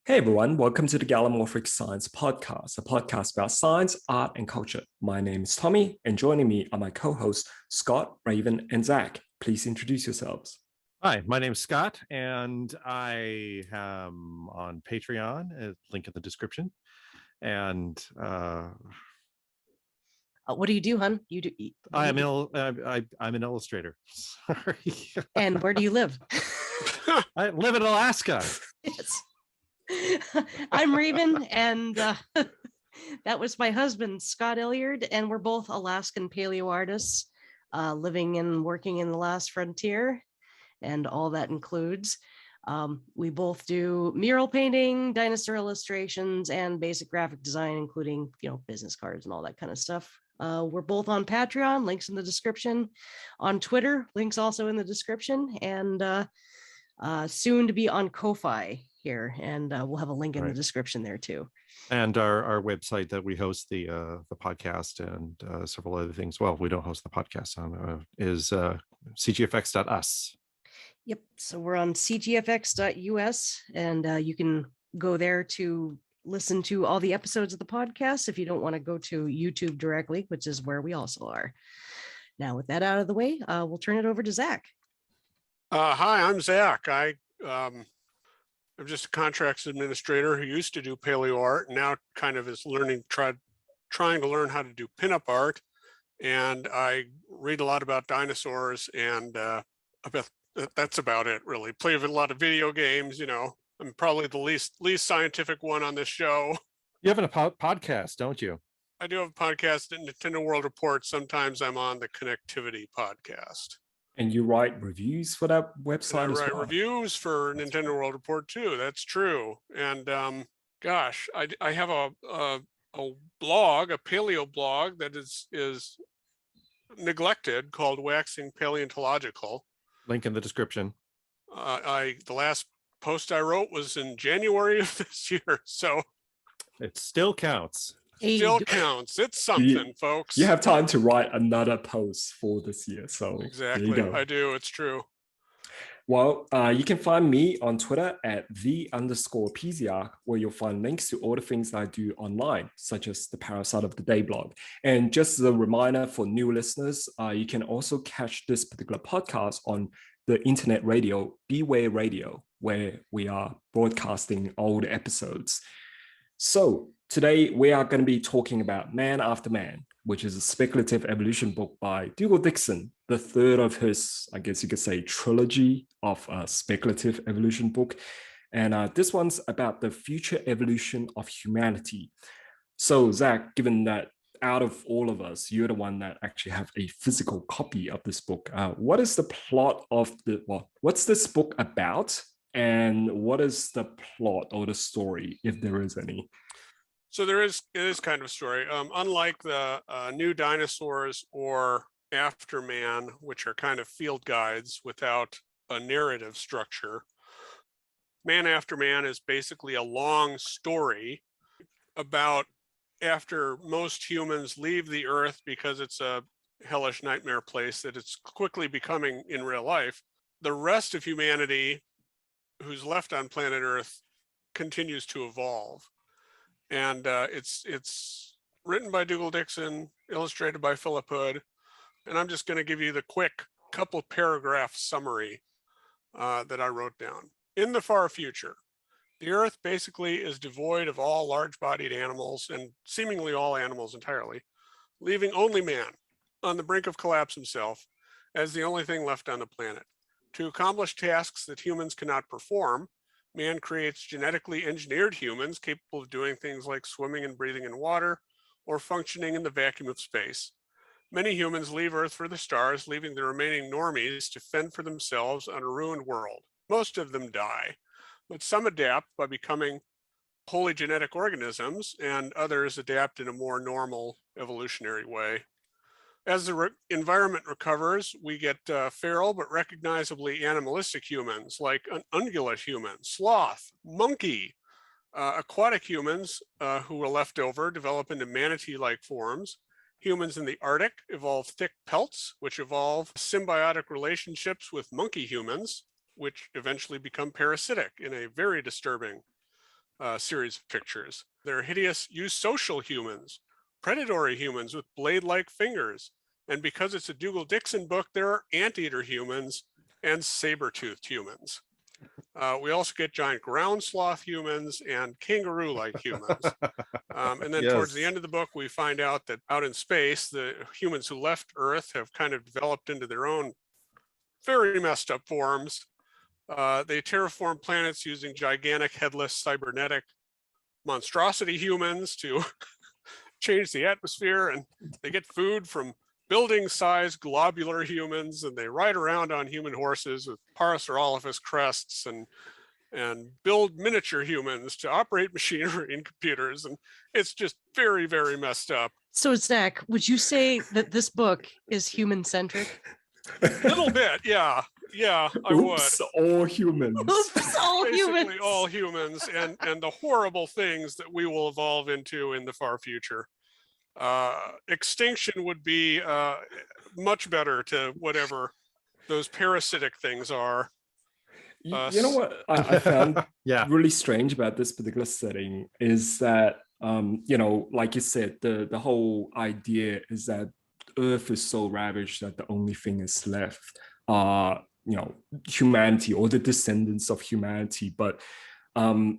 Hey everyone, welcome to the Gallimaufric Science Podcast, a podcast about science, art, and culture. My name is Tommy, and joining me are my co-hosts Scott, Raven, and Zach. Please introduce yourselves. Hi, my name's Scott, and I am on Patreon, link in the description. And what do you do, hun? I'm an illustrator. Sorry. And where do you live? I live in Alaska. Yes. I'm Raven, and that was my husband, Scott Elliard, and we're both Alaskan paleo artists living and working in the last frontier, and all that includes. We both do mural painting, dinosaur illustrations, and basic graphic design, including, business cards and all that kind of stuff. We're both on Patreon, links in the description. On Twitter, links also in the description, and soon to be on Ko-Fi here, and we'll have a link in the description there too. And our website that we host the podcast and several other things. Well, we don't host the podcast on is cgfx.us. Yep. So we're on cgfx.us, and you can go there to listen to all the episodes of the podcast if you don't want to go to YouTube directly, which is where we also are. Now, with that out of the way, we'll turn it over to Zach. Hi, I'm Zach. I'm just a contracts administrator who used to do paleo art, and now kind of is trying to learn how to do pinup art. And I read a lot about dinosaurs, and that's about it, really. Play a lot of video games. I'm probably the least scientific one on this show. You have a podcast, don't you? I do have a podcast at Nintendo World Report. Sometimes I'm on the Connectivity podcast. And you write reviews for that website as well? I write reviews for Nintendo World Report too. That's true. And I have a blog, a paleo blog that is neglected called Waxing Paleontological. Link in the description. The last post I wrote was in January of this year, so it still counts. Still counts. It's something, folks. You have time to write another post for this year. So exactly, I do. It's true. Well, you can find me on Twitter at @the_Pesiarch, where you'll find links to all the things I do online, such as the Parasite of the Day blog. And just as a reminder for new listeners, you can also catch this particular podcast on the internet radio, Beware Radio, where we are broadcasting old episodes. So today we are going to be talking about Man After Man, which is a speculative evolution book by Dougal Dixon, the third of his, I guess you could say, trilogy of speculative evolution book. And this one's about the future evolution of humanity. So Zach, given that out of all of us, you're the one that actually have a physical copy of this book, what is the plot of what's this book about? And what is the plot or the story, if there is any? So it is kind of a story. Unlike the New Dinosaurs or After Man, which are kind of field guides without a narrative structure, Man After Man is basically a long story about after most humans leave the Earth because it's a hellish nightmare place that it's quickly becoming in real life, the rest of humanity who's left on planet Earth continues to evolve. And it's written by Dougal Dixon, illustrated by Philip Hood. And I'm just going to give you the quick couple paragraph summary that I wrote down. In the far future, the Earth basically is devoid of all large-bodied animals and seemingly all animals entirely, leaving only man on the brink of collapse himself as the only thing left on the planet. To accomplish tasks that humans cannot perform, man creates genetically engineered humans capable of doing things like swimming and breathing in water or functioning in the vacuum of space. Many humans leave Earth for the stars, leaving the remaining normies to fend for themselves on a ruined world. Most of them die, but some adapt by becoming wholly genetic organisms, and others adapt in a more normal evolutionary way. As the environment recovers, we get feral but recognizably animalistic humans like an ungulate human, sloth, monkey. Aquatic humans who were left over develop into manatee-like forms. Humans in the Arctic evolve thick pelts, which evolve symbiotic relationships with monkey humans, which eventually become parasitic in a very disturbing series of pictures. There are hideous eusocial humans, predatory humans with blade-like fingers. And because it's a Dougal Dixon book, there are anteater humans and saber-toothed humans. We also get giant ground sloth humans and kangaroo-like humans. And then towards the end of the book, we find out that out in space, the humans who left Earth have kind of developed into their own very messed up forms. They terraform planets using gigantic headless cybernetic monstrosity humans to change the atmosphere, and they get food from building-sized globular humans, and they ride around on human horses with Parasaurolophus crests and build miniature humans to operate machinery and computers, and it's just very, very messed up. So, Zach, would you say that this book is human-centric? A little bit, yeah. Yeah, I Oops, would. all humans. Oops, all Basically humans. all humans, and the horrible things that we will evolve into in the far future. Extinction would be much better to whatever those parasitic things are. You know what I found Yeah. really strange about this particular setting is that, like you said, the whole idea is that Earth is so ravaged that the only thing is left humanity or the descendants of humanity. But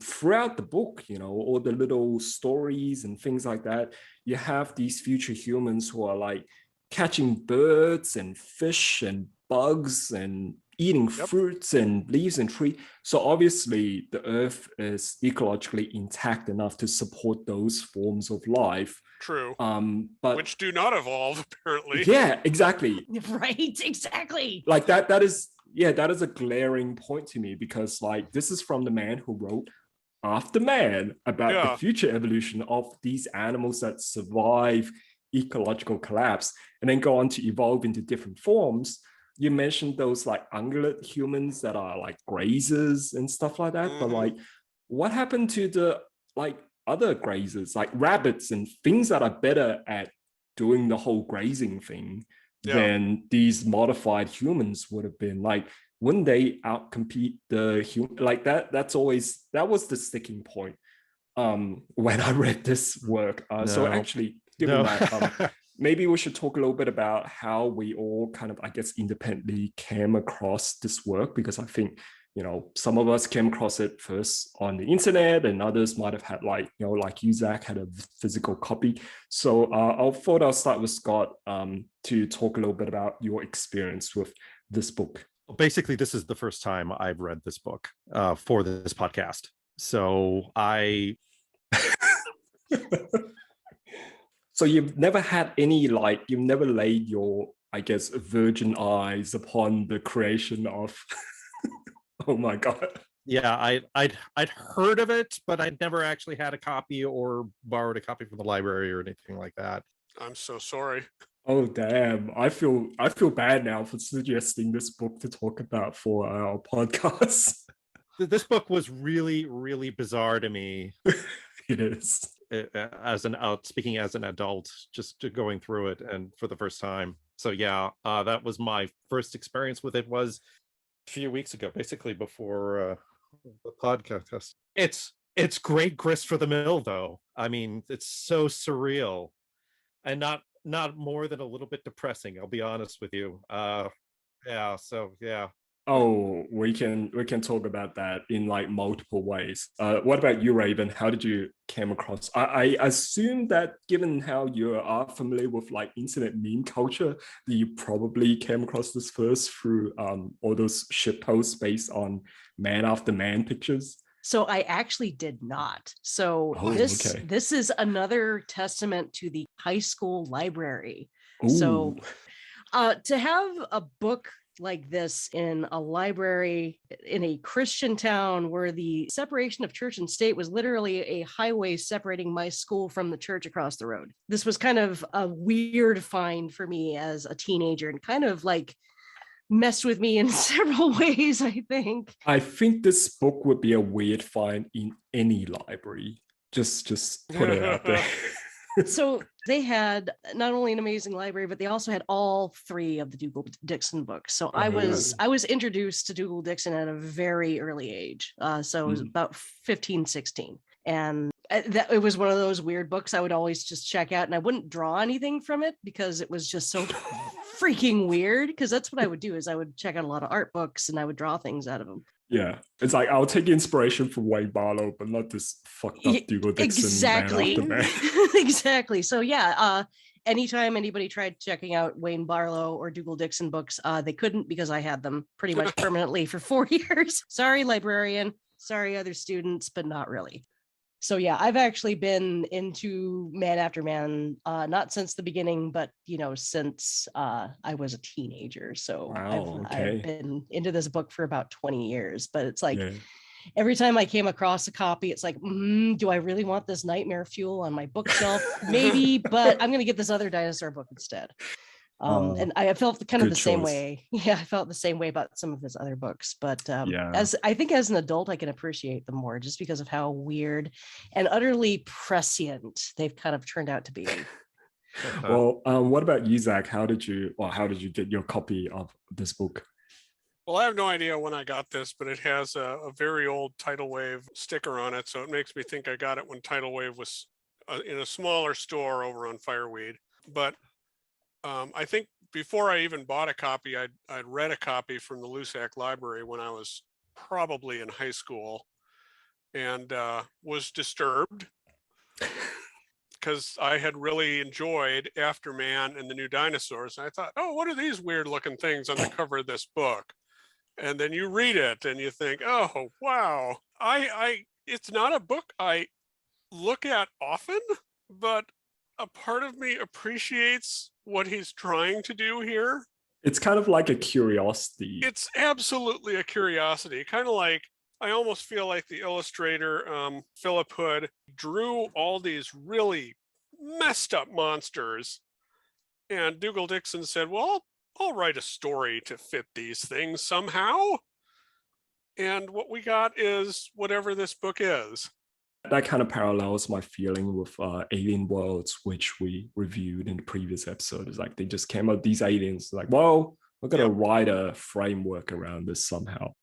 throughout the book, all the little stories and things like that, you have these future humans who are like catching birds and fish and bugs and eating fruits and leaves and trees. So obviously the Earth is ecologically intact enough to support those forms of life. True. But which do not evolve, apparently. Yeah, exactly. Right, exactly. Like that is a glaring point to me, because like this is from the man who wrote After Man about the future evolution of these animals that survive ecological collapse and then go on to evolve into different forms. You mentioned those like ungulate humans that are like grazers and stuff like that. But like, what happened to the like other grazers, like rabbits and things that are better at doing the whole grazing thing than these modified humans would have been? Like, wouldn't they outcompete the human? Like that was the sticking point when I read this work. So actually, given that, maybe we should talk a little bit about how we all kind of, I guess, independently came across this work, because I think, some of us came across it first on the internet, and others might have had like you, Zach, had a physical copy. So I thought I'll start with Scott to talk a little bit about your experience with this book. Basically, this is the first time I've read this book for this podcast. So So you've never had any, like, you've never laid your, I guess, virgin eyes upon the creation of oh my God. Yeah, I'd heard of it, but I'd never actually had a copy or borrowed a copy from the library or anything like that. I'm so sorry. Oh damn. I feel bad now for suggesting this book to talk about for our podcast. This book was really, really bizarre to me. It is. Speaking as an adult, just going through it and for the first time. So yeah, that was my first experience with it, was a few weeks ago, basically before the podcast. It's great grist for the mill, though. I mean, it's so surreal and not more than a little bit depressing, I'll be honest with you. Yeah. Oh, we can talk about that in like multiple ways. What about you, Raven? How did you came across? I assume that given how you are familiar with like internet meme culture, that you probably came across this first through all those shit posts based on man after man pictures. So I actually did not. So this is another testament to the high school library. Ooh. So to have a book like this in a library in a Christian town where the separation of church and state was literally a highway separating my school from the church across the road. This was kind of a weird find for me as a teenager, and kind of like messed with me in several ways, I think. I think this book would be a weird find in any library. Just put it out there. So they had not only an amazing library, but they also had all 3 of the Dougal Dixon books. So I was introduced to Dougal Dixon at a very early age. So it was about 15, 16. And it was one of those weird books I would always just check out, and I wouldn't draw anything from it because it was just so freaking weird. Because that's what I would do, is I would check out a lot of art books and I would draw things out of them. Yeah, it's like I'll take inspiration from Wayne Barlow, but not this fucked up Dougal Dixon. Exactly. Man after man. Exactly. So yeah, anytime anybody tried checking out Wayne Barlow or Dougal Dixon books, they couldn't, because I had them pretty much permanently for 4 years. Sorry, librarian. Sorry, other students, but not really. So yeah, I've actually been into Man After Man, not since the beginning, but since I was a teenager. So I've been into this book for about 20 years. But it's like every time I came across a copy, it's like, do I really want this nightmare fuel on my bookshelf? Maybe, but I'm going to get this other dinosaur book instead. And I felt kind of the same way. Yeah, I felt the same way about some of his other books. But as an adult, I can appreciate them more just because of how weird and utterly prescient they've kind of turned out to be. Well, what about you, Zach? How did you get your copy of this book? Well, I have no idea when I got this, but it has a very old Tidal Wave sticker on it. So it makes me think I got it when Tidal Wave was in a smaller store over on Fireweed. But I think before I even bought a copy, I'd read a copy from the Lusac Library when I was probably in high school, and was disturbed because I had really enjoyed Afterman and the New Dinosaurs. And I thought, oh, what are these weird looking things on the cover of this book? And then you read it and you think, oh, wow. It's not a book I look at often, but a part of me appreciates what he's trying to do here. It's kind of like a curiosity. It's absolutely a curiosity. Kind of like, I almost feel like the illustrator, Philip Hood, drew all these really messed up monsters. And Dougal Dixon said, well, I'll write a story to fit these things somehow. And what we got is whatever this book is. That kind of parallels my feeling with Alien Worlds, which we reviewed in the previous episode. It's like they just came out, these aliens, like, well, we're going to write a framework around this somehow.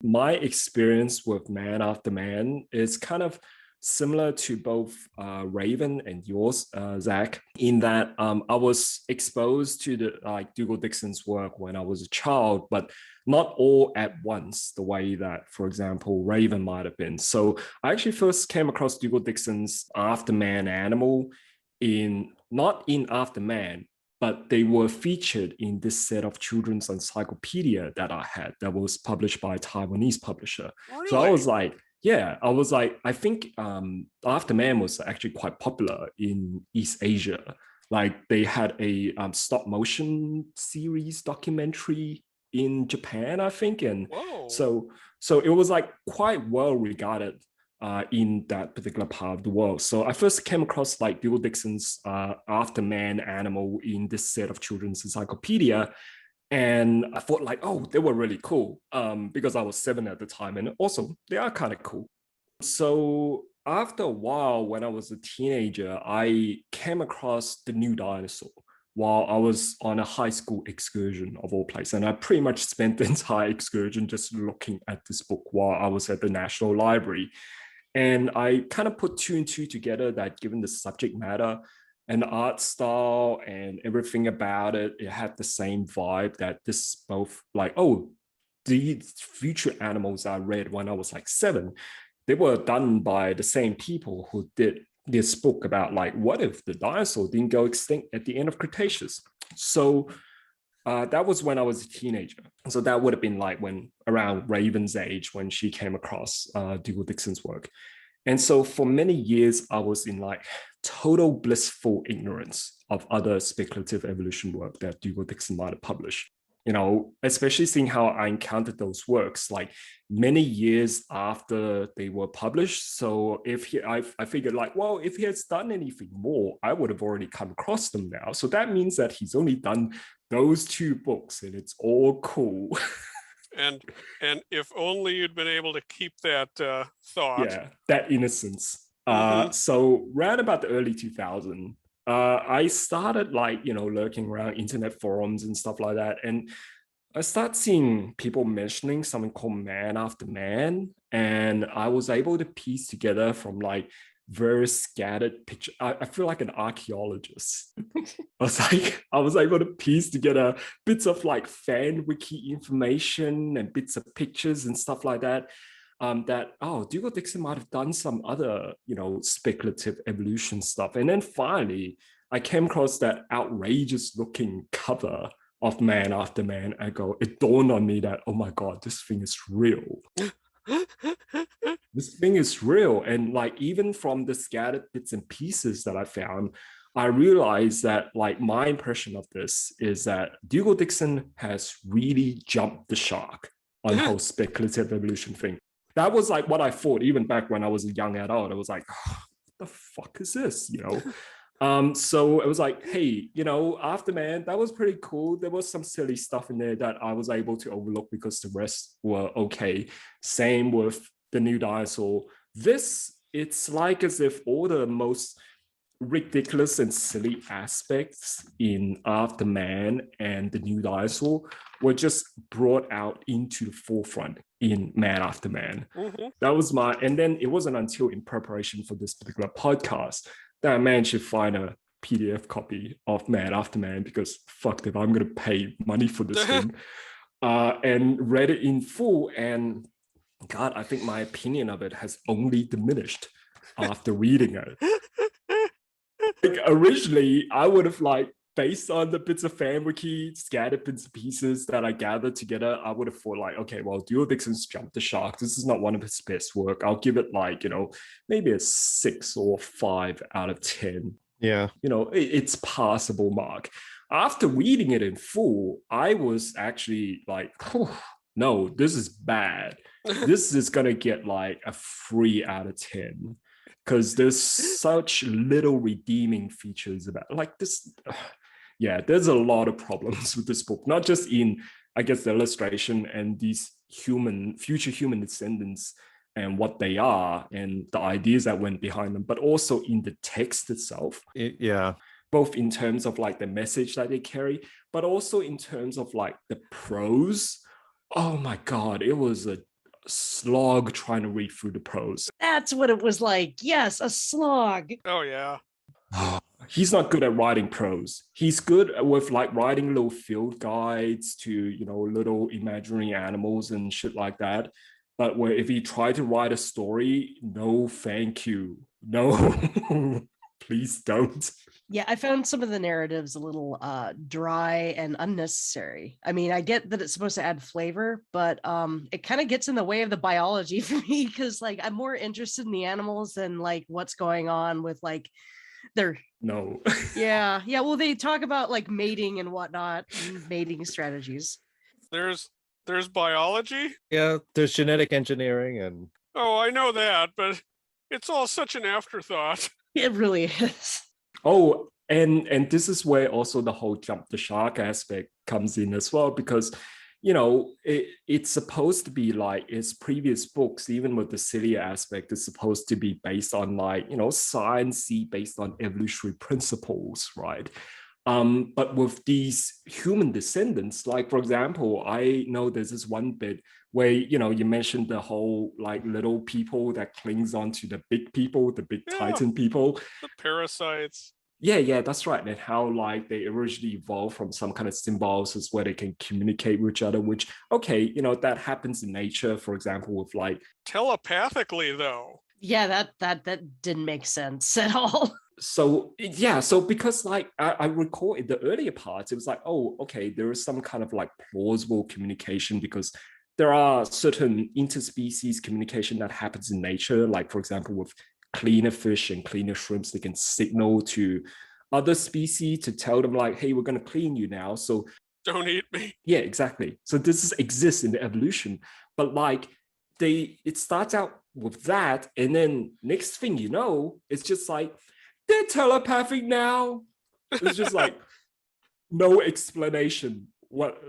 My experience with Man After Man is kind of similar to both Raven and yours, Zach, in that I was exposed to the Dougal Dixon's work when I was a child, but not all at once, the way that, for example, Raven might have been. So I actually first came across Dougal Dixon's Afterman Animal not in Afterman, but they were featured in this set of children's encyclopedia that I had that was published by a Taiwanese publisher. Really? So I was like, I think Afterman was actually quite popular in East Asia. Like they had a stop motion series documentary in Japan, I think. And so it was like quite well regarded in that particular part of the world. So I first came across like Dougal Dixon's Afterman Animal in this set of children's encyclopedia. And I thought like, oh, they were really cool because I was 7 at the time. And also they are kind of cool. So after a while, when I was a teenager, I came across The New Dinosaur while I was on a high school excursion of all places. And I pretty much spent the entire excursion just looking at this book while I was at the National Library. And I kind of put 2 and 2 together that given the subject matter and the art style and everything about it, it had the same vibe that this both like, oh, the future animals I read when I was like 7, they were done by the same people who did this book about like, what if the dinosaur didn't go extinct at the end of Cretaceous? So that was when I was a teenager. So that would have been like when around Raven's age when she came across Dougal Dixon's work. And so for many years, I was in like total blissful ignorance of other speculative evolution work that Dougal Dixon might have published. You know, especially seeing how I encountered those works like many years after they were published. So I figured like, well, if he has done anything more, I would have already come across them now. So that means that he's only done those 2 books and it's all cool. And if only you'd been able to keep that thought. Yeah, that innocence. So around about the early 2000s, I started lurking around internet forums and stuff like that. And I started seeing people mentioning something called man after man. And I was able to piece together from very scattered pictures. I feel like an archaeologist. I was able to piece together bits of fan wiki information and bits of pictures and stuff like that. Dougal Dixon might have done some other, speculative evolution stuff. And then finally, I came across that outrageous looking cover of Man After Man. It dawned on me that, oh my God, this thing is real. This thing is real. And even from the scattered bits and pieces that I found, I realized that my impression of this is that Dougal Dixon has really jumped the shark on the whole speculative evolution thing. That was what I thought even back when I was a young adult. I was like, oh, what the fuck is this? So it was hey, Afterman, that was pretty cool. There was some silly stuff in there that I was able to overlook because the rest were okay. Same with the New Dinosaur. It's as if all the most ridiculous and silly aspects in Afterman and the New Dinosaur were just brought out into the forefront in Man After Man. That was and then it wasn't until in preparation for this particular podcast that I managed to find a PDF copy of Man After Man, because fuck if I'm going to pay money for this thing, and read it in full. And God, I think my opinion of it has only diminished after reading it. Originally, I would have based on the bits of fan wiki, scattered bits and pieces that I gathered together, I would have thought okay, well, Dougal Dixon's jumped the shark. This is not one of his best work. I'll give it maybe a 6 or 5 out of 10. Yeah. It's passable mark. After reading it in full, I was actually no, this is bad. This is going to get a 3 out of 10. Because there's such little redeeming features about this. Yeah, there's a lot of problems with this book, not just in, I guess, the illustration and these future human descendants and what they are and the ideas that went behind them, but also in the text itself. Yeah. Both in terms of the message that they carry, but also in terms of the prose. Oh my God, it was a slog trying to read through the prose. That's what it was like. Yes, a slog. Oh yeah. He's not good at writing prose. He's good with writing little field guides to little imaginary animals and shit like that. But where if he tried to write a story, no thank you. No, please don't. Yeah, I found some of the narratives a little dry and unnecessary. I mean, I get that it's supposed to add flavor, but it kind of gets in the way of the biology for me, because I'm more interested in the animals than what's going on with their no. yeah. Well, they talk about mating and whatnot, and mating strategies. There's biology. Yeah, there's genetic engineering and. Oh, I know that, but it's all such an afterthought. It really is. Oh, and this is where also the whole jump the shark aspect comes in as well, because it's supposed to be his previous books, even with the sillier aspect, is supposed to be based on science-y, based on evolutionary principles, right? But with these human descendants, for example, I know there's this one bit where you mentioned the whole little people that clings onto the big people, the big Titan people, the parasites. Yeah, that's right. And how they originally evolved from some kind of symbiosis where they can communicate with each other, which, okay, that happens in nature, for example, with telepathically, though. Yeah, that didn't make sense at all. So because I recall in the earlier parts, it was oh, okay, there is some kind of plausible communication, because there are certain interspecies communication that happens in nature, for example, with cleaner fish and cleaner shrimps, they can signal to other species to tell them hey, we're going to clean you now, so don't eat me. Yeah, exactly. So this exists in the evolution, but it starts out with that, and then next thing you know, it's just they're telepathic now. It's just no explanation. What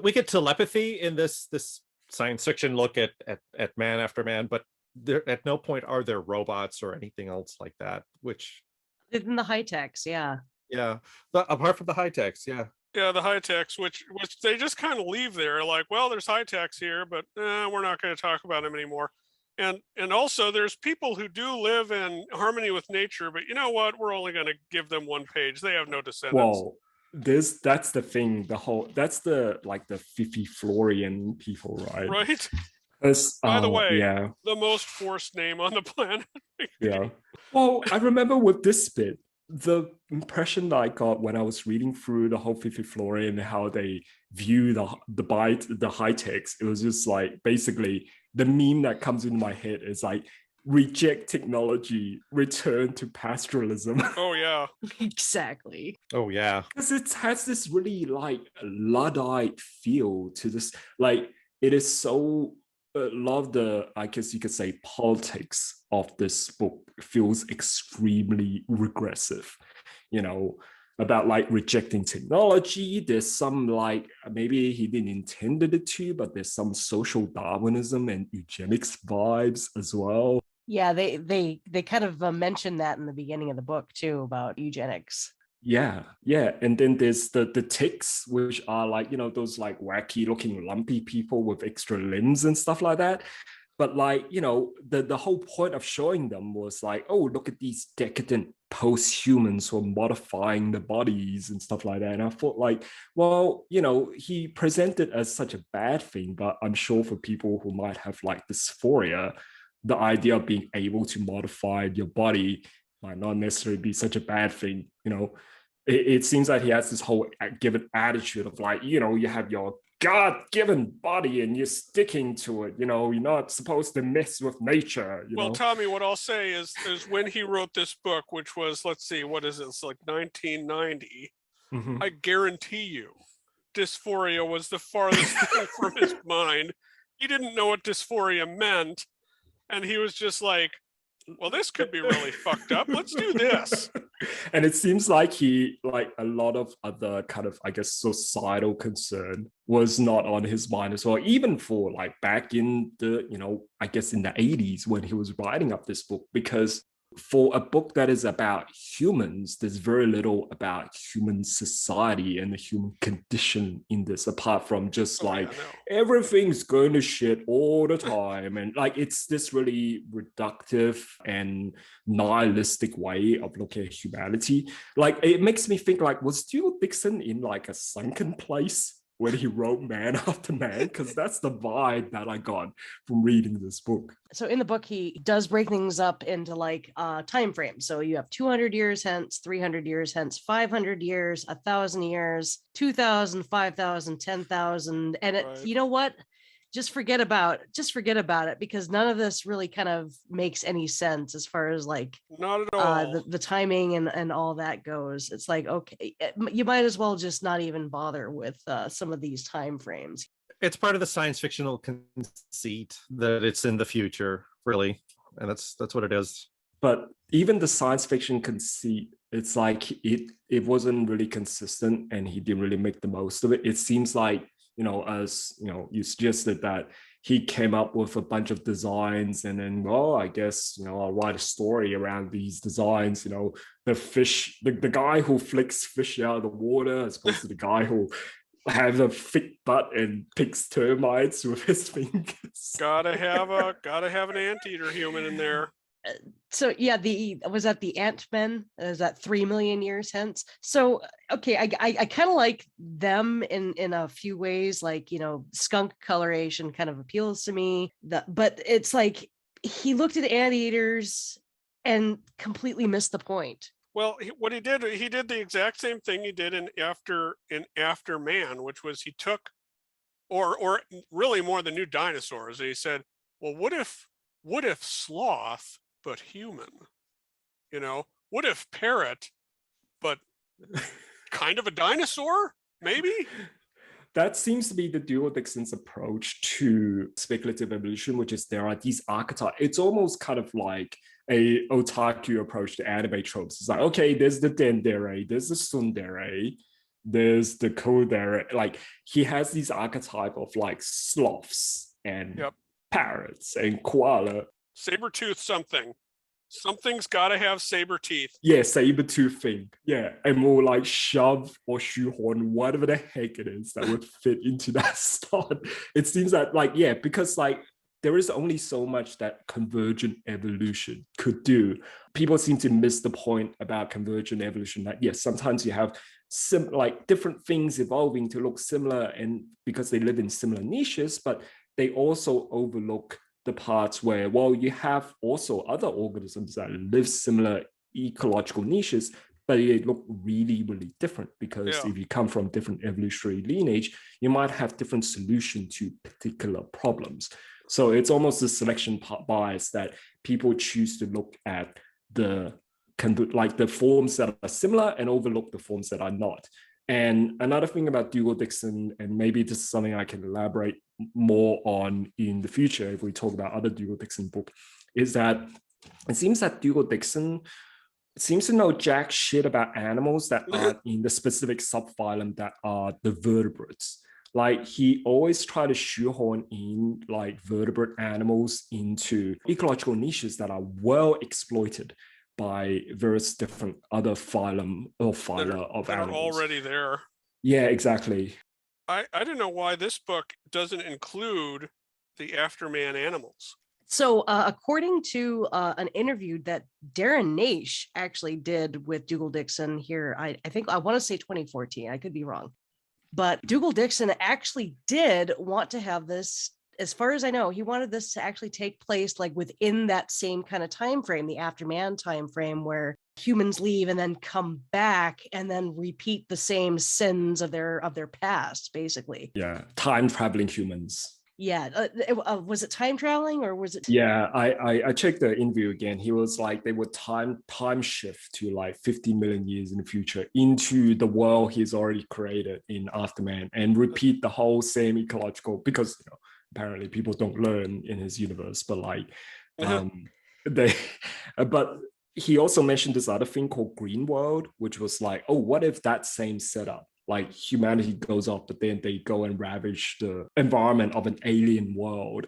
we get telepathy in this science fiction look at Man After Man, but there at no point are there robots or anything else like that, which In the high techs, yeah. yeah, but apart from the high techs, yeah. Yeah, the high techs, which they just kind of leave there, like, well, there's high techs here, but we're not going to talk about them anymore. And also, there's people who do live in harmony with nature, but you know what? We're only going to give them one page. They have no descendants. Well, that's the thing. That's the like the Fifi Florian people, right? Right. By the way, yeah, the most forced name on the planet. yeah. Well, I remember with this bit, the impression that I got when I was reading through the whole Fifi Florian and how they view the high techs, it was just like basically the meme that comes into my head is like reject technology, return to pastoralism. Oh yeah, Exactly. Oh yeah. Because it has this really like Luddite feel to this. Like it is so a lot of the, I guess you could say, politics of this book feels extremely regressive, you know, about like rejecting technology. There's some like, maybe he didn't intend it to, but there's some social Darwinism and eugenics vibes as well. Yeah, they kind of mentioned that in the beginning of the book too, about eugenics. Yeah. And then there's the ticks, which are like, you know, those like wacky looking lumpy people with extra limbs and stuff like that. But like, you know, the whole point of showing them was like, oh, look at these decadent post-humans who are modifying the bodies and stuff like that. And I thought like, well, you know, he presented as such a bad thing, but I'm sure for people who might have like dysphoria, the idea of being able to modify your body might not necessarily be such a bad thing, you know. It seems like he has this whole given attitude of like, you know, you have your God-given body and you're sticking to it, you know, you're not supposed to mess with nature, you well, know. Tommy, what I'll say is when he wrote this book, which was, let's see, what is it? It's like 1990. Mhm. I guarantee you, dysphoria was the farthest thing from his mind. He didn't know what dysphoria meant. And he was just like, well, this could be really fucked up. Let's do this. And it seems like he, like a lot of other kind of, I guess, societal concern was not on his mind as well, even for like back in the, you know, I guess in the 80s when he was writing up this book, because for a book that is about humans, there's very little about human society and the human condition in this, apart from just everything's going to shit all the time. And like, it's this really reductive and nihilistic way of looking at humanity. Like, it makes me think like, was Dougal Dixon in like a sunken place when he wrote Man After Man? Because that's the vibe that I got from reading this book. So in the book, he does break things up into like time frames. So you have 200 years hence, 300 years hence, 500 years, 1,000 years, 2,000, 5,000, 10,000. And it, you know what? Just forget about it, because none of this really kind of makes any sense as far as like not at all the timing and all that goes. It's like, okay, you might as well just not even bother with some of these time frames. It's part of the science fictional conceit that it's in the future, really, and that's what it is. But even the science fiction conceit, it's like it wasn't really consistent, and he didn't really make the most of it. It seems like, you know, as you know, you suggested that he came up with a bunch of designs, and then, well, I guess, you know, I'll write a story around these designs. You know, the fish, the guy who flicks fish out of the water, as opposed to the guy who has a thick butt and picks termites with his fingers. Gotta have an anteater human in there. So yeah, was that the Ant-Men? Is that 3 million years hence? So okay, I kind of like them in a few ways. Like, you know, skunk coloration kind of appeals to me. But it's like he looked at anteaters and completely missed the point. Well, what he did the exact same thing he did in After Man, which was he took, or really more the New Dinosaurs. And he said, well, what if sloth but human? You know, what if parrot but kind of a dinosaur, maybe? That seems to be the Dougal Dixon's approach to speculative evolution, which is there are these archetypes. It's almost kind of like a otaku approach to anime tropes. It's like, okay, there's the dendere, there's the tsundere, there's the kodere. Like, he has these archetype of like sloths and parrots and koala. Saber-tooth something. Something's got to have saber teeth. Yeah, saber-tooth thing. Yeah, and we'll like shove or shoehorn whatever the heck it is that would fit into that slot. It seems that like, yeah, because like there is only so much that convergent evolution could do. People seem to miss the point about convergent evolution that yes, sometimes you have like different things evolving to look similar and because they live in similar niches, but they also overlook the parts where, well, you have also other organisms that live similar ecological niches, but they look really, really different because if you come from different evolutionary lineage, you might have different solution to particular problems. So it's almost a selection bias that people choose to look at the forms that are similar and overlook the forms that are not. And another thing about Dougal Dixon, and maybe this is something I can elaborate more on in the future if we talk about other Dougal Dixon book, is that it seems that Dougal Dixon seems to know jack shit about animals that are in the specific subphylum that are the vertebrates. Like he always try to shoehorn in like vertebrate animals into ecological niches that are well exploited by various different other phylum or phyla of animals. That are already there. Yeah, exactly. I don't know why this book doesn't include the afterman animals. So according to an interview that Darren Naish actually did with Dougal Dixon here, I think I want to say 2014, I could be wrong. But Dougal Dixon actually did want to have this, as far as I know, he wanted this to actually take place like within that same kind of time frame, the afterman time frame, where humans leave and then come back and then repeat the same sins of their past, basically. Yeah, time traveling humans. Yeah, was it time traveling or was it? Yeah, I checked the interview again. He was like, they would time shift to like 50 million years in the future into the world he's already created in Afterman and repeat the whole same ecological, because you know, apparently people don't learn in his universe, but like but he also mentioned this other thing called Green World, which was like, oh, what if that same setup, like humanity goes off, but then they go and ravage the environment of an alien world.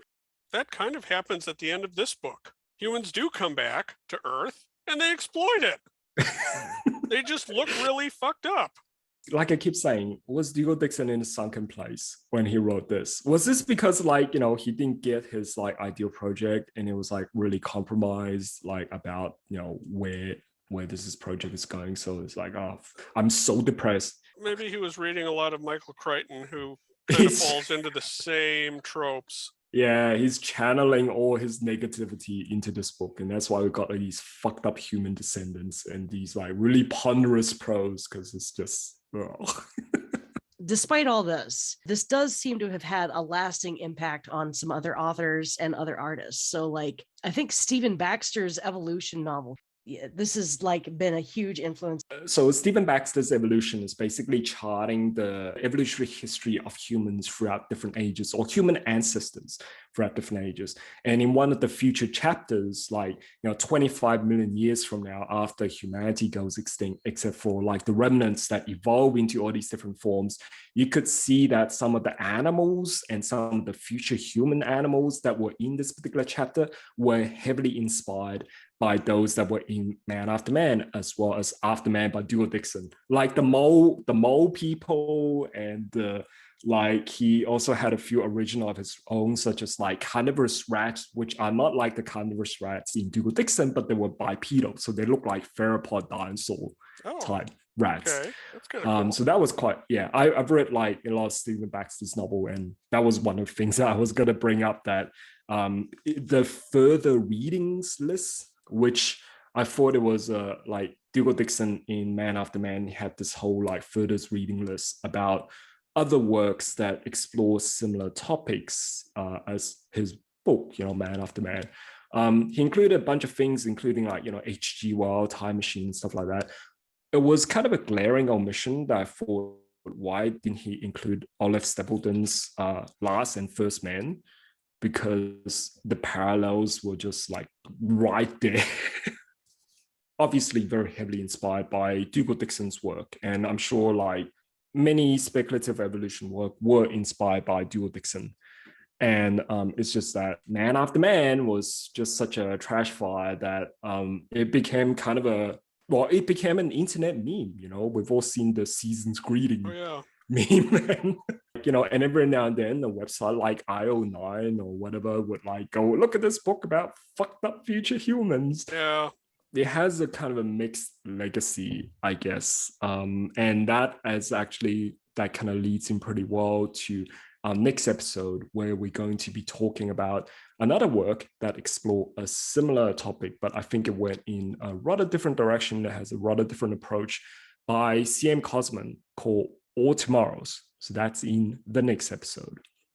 That kind of happens at the end of this book. Humans do come back to Earth and they exploit it. They just look really fucked up. Like I keep saying, was Dougal Dixon in a sunken place when he wrote this? Was this because like, you know, he didn't get his like ideal project and it was like really compromised like about, you know, where this project is going? So it's like, oh, I'm so depressed. Maybe he was reading a lot of Michael Crichton, who kind of falls into the same tropes. Yeah, he's channeling all his negativity into this book. And that's why we got these fucked up human descendants and these like really ponderous prose, because it's just, oh. Despite all this does seem to have had a lasting impact on some other authors and other artists. So like, I think Stephen Baxter's Evolution novel, yeah, this has like been a huge influence. So Stephen Baxter's Evolution is basically charting the evolutionary history of humans throughout different ages, or human ancestors throughout different ages. And in one of the future chapters, like, you know, 25 million years from now, after humanity goes extinct, except for like the remnants that evolve into all these different forms, you could see that some of the animals and some of the future human animals that were in this particular chapter were heavily inspired by those that were in Man After Man, as well as Afterman by Dougal Dixon. Like the mole people, and like he also had a few original of his own, such as like carnivorous rats, which are not like the carnivorous rats in Dougal Dixon, but they were bipedal, so they look like theropod dinosaur type rats. Okay. That's kind of cool. So that was quite, yeah. I've read like a lot of Stephen Baxter's novel, and that was one of the things that I was going to bring up, that the further readings list, which I thought it was like Dougal Dixon in Man After Man, he had this whole like further reading list about other works that explore similar topics as his book, you know, Man After Man. He included a bunch of things, including like, you know, H.G. Wells, Time Machine, stuff like that. It was kind of a glaring omission that I thought, why didn't he include Olaf Stapledon's Last and First Man? Because the parallels were just like right there. Obviously very heavily inspired by Dougal Dixon's work. And I'm sure like many speculative evolution work were inspired by Dougal Dixon. And it's just that Man After Man was just such a trash fire that it became kind of it became an internet meme. We've all seen the season's greeting meme. And, and every now and then a website like IO9 or whatever would like go, look at this book about fucked up future humans. Yeah. It has a kind of a mixed legacy, I guess. And that kind of leads in pretty well to our next episode, where we're going to be talking about another work that explore a similar topic, but I think it went in a rather different direction, that has a rather different approach, by C.M. Cosman, called All Tomorrows. So that's in the next episode.